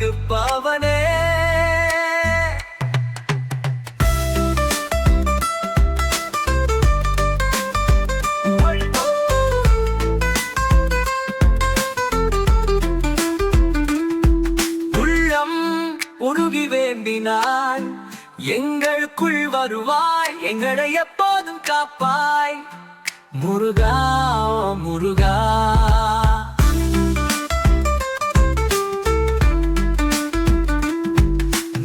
கொடுப்பவனே. உள்ளம் உருகி வேண்டினான், எங்களுக்குள் வருவாய், எங்களை எப்போதும் காப்பாய் முருகா முருகா.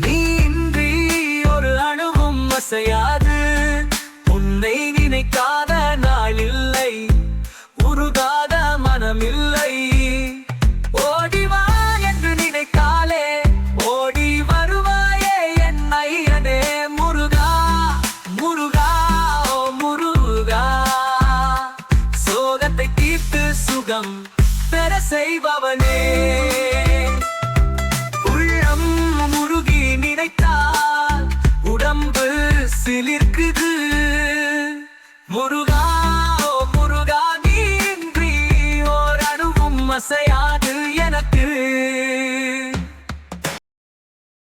நீ இன்றி ஒரு அணுவும் அசையாது, உன்னை நினைக்காத நாள் இல்லை, உருகாத மனமில்லை. ஓடிவா என்று நினைத்தாலே ஓடி வருவாயே என் ஐயனே முருகா முருகா ஓ முருகா. சோகத்தை தீர்த்து சுகம் பெற செய்பவனே. உள்ளம் முருகி நினைத்தால் உடம்பு சிலிர்க்குது. முருகா ஓ முருகா, நீ இன்றி ஓர் அணுவும் அசையாது எனக்கு.